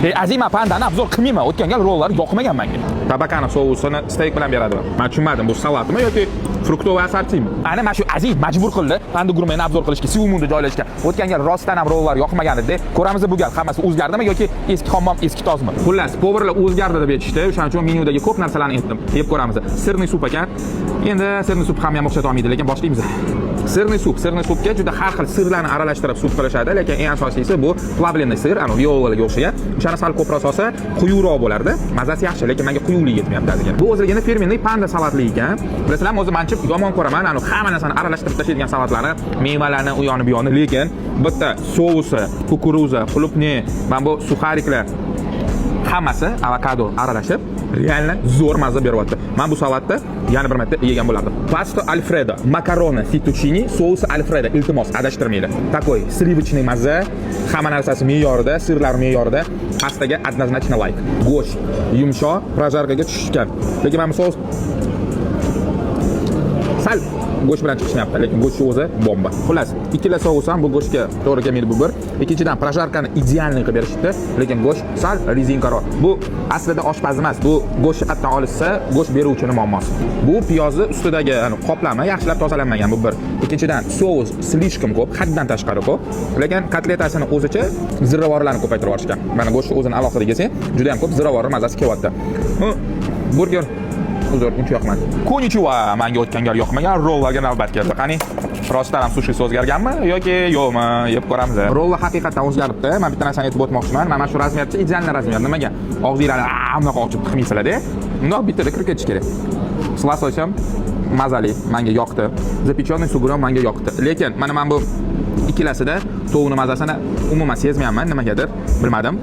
Aziz, men pandani obzor qilmayman. O'tgan gal rollar yoqmagan menga. Tabakani sousini steak bilan beradi. Men tushunmadim, bu salatmi yoki fruktovoy asortimi? Ana mana shu Aziz majbur qildi panda gurmeni obzor qilishga, Sivumunda joylashgan. O'tgan gal rostdan ham rollar yoqmagan edi. Ko'ramiz bu gal hammasi o'zgardimi yoki eski hammom eski tozmi? Xullas, powerlar o'zgardi deb aytishdi. O'shaning uchun menyudagi ko'p narsalarni aytdim. Yeb ko'ramiz. Sirni sup ekan. Endi sirni sup ham o'xshata olmaydi, lekin boshlaymiz. Sirni supga juda har xil sirlarni aralashtirib sup qilishadi, lekin eng asosiysi bu plavlenniy sir, ana violaga o'xshagan. O'shani sal ko'proq solsa, quyuqroq bo'lardi. Mazasi yaxshi, lekin menga quyuqlik yetmayapti degan. Bu o'zligini firmenniy panda salatli ekan. Bilasizlar, o'zim ancha yomon ko'raman, ana hamma narsani aralashtirib tashlaydigan salatlarni, mevalarni u yoni bu yoni, lekin bitta sousi, kukuruza, xulupni, mana bu suxariklar hammasi avokado aralashib realni zo'r mazza beryapti. Men bu salatni yana bir marta yegan bo'lardim. Pasto alfredo, makaroni fettuccini, sousi alfredo, iltimos adashtirmaydi. Takoy slivichniy mazza, hamma narsasi me'yorida, sirlar me'yorida. Pastaga однозначно like. Go'sht yumshoq, projarkaga tushgan. Lekin men sous sal go'sht bilan chiqishyapti, lekin go'sht o'zi bomba. Xullas, ikkala sous ham bu go'shtga to'g'ri kelmaydi bu bir. Ikkinchidan projarkani idealniy qilib berishdi, lekin go'sht sal rezinkaroq. Bu aslida oshpaz emas, bu go'sht qayerdan olishsa, go'sht beruvchining muammosi. Bu piyozni ustidagi qoplama yaxshilab tozalanmagan bu bir. Ikkinchidan sous slishkom ko'p, haddan tashqari ko'p. Lekin kotletasini o'zicha ziravorlarni ko'paytirib yuborishgan. Mana go'shtni o'zini alohida yesang, juda ham ko'p ziravor mazasi kelyapti. Burger uzr, uncha yoqmadi. Konnichiwa, menga o'tgan gal yoqmagan, rollarga navbat keldi. Qani, rostdan ham sushi o'zgarganmi yoki yo'qmi? Yeb ko'ramiz. Rollar haqiqatan o'zgaribdi. Men bitta narsani aytib o'tmoqchiman. Mana shu razmercha idealniy razmer. Nimaga? Og'zinglarni bunaqa ochib qilmaysizlar-da. Bundoq bittada kirib ketish kerak. Slasosham mazali, menga yoqdi. Zapechonniy sugurom menga yoqdi. Lekin mana men bu ikkilasida tovuqning mazasini umuman sezmayapman, nimagadir, bilmadim.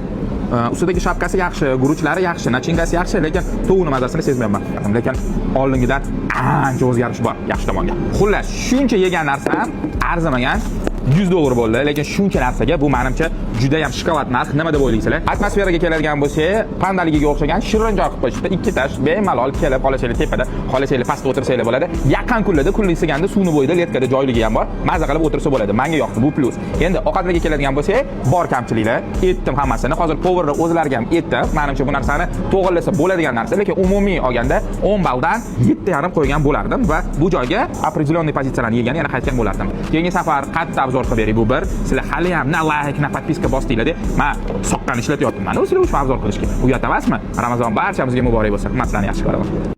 Ustidagi shapkasi yaxshi, guruchlari yaxshi, nachingasi yaxshi, lekin tovuqning mazasini sezmayapman. Lekin oldingidan ancha o'zgarish bor, yaxshi tomonga. Xullas, shuncha yegan narsam arzimagan. $100 bo'ldi, lekin shuncha narsaga bu menimcha juda ham shokolad narx. Nima deb o'ylaysizlar? Atmosferaga keladigan bo'lsa, pandaligiga o'xshagan shirinjoy qilib qo'yishdi. Ikki tash bemalol kelib olasizlar tepada, xohlasanglar pastda o'tirsanglar bo'ladi. Yaqin kunlarda kunlisiganda suvni bo'yida letkada joyligi ham bor. Maza qilib o'tirsa bo'ladi. Menga yoqdi, bu plus. Endi ovqatlarga keladigan bo'lsa, bor kamchiliklar. Aytdim hammasini. Hozir powerlar o'zlariga ham aytdim. Menimcha bu narsani to'g'rilasa bo'ladigan narsa, lekin umumiy olganda 10 balldan 7,5 qo'ygan bo'lardim va bu joyga определенный pozitsiyalarni yegan, yana qaytgan bo'lardim. Keyingi safar qayerda obzor qilib bering bu bir. Sizlar hali ham na like, na podpiska bosdinglar-da. Men soqqani ishlatyapman. Mana sizlar uchun obzor qilishga. Uyat emasmi? Ramazon barchamizga muborak bo'lsin. Himmatlarni yaxshi ko'raman.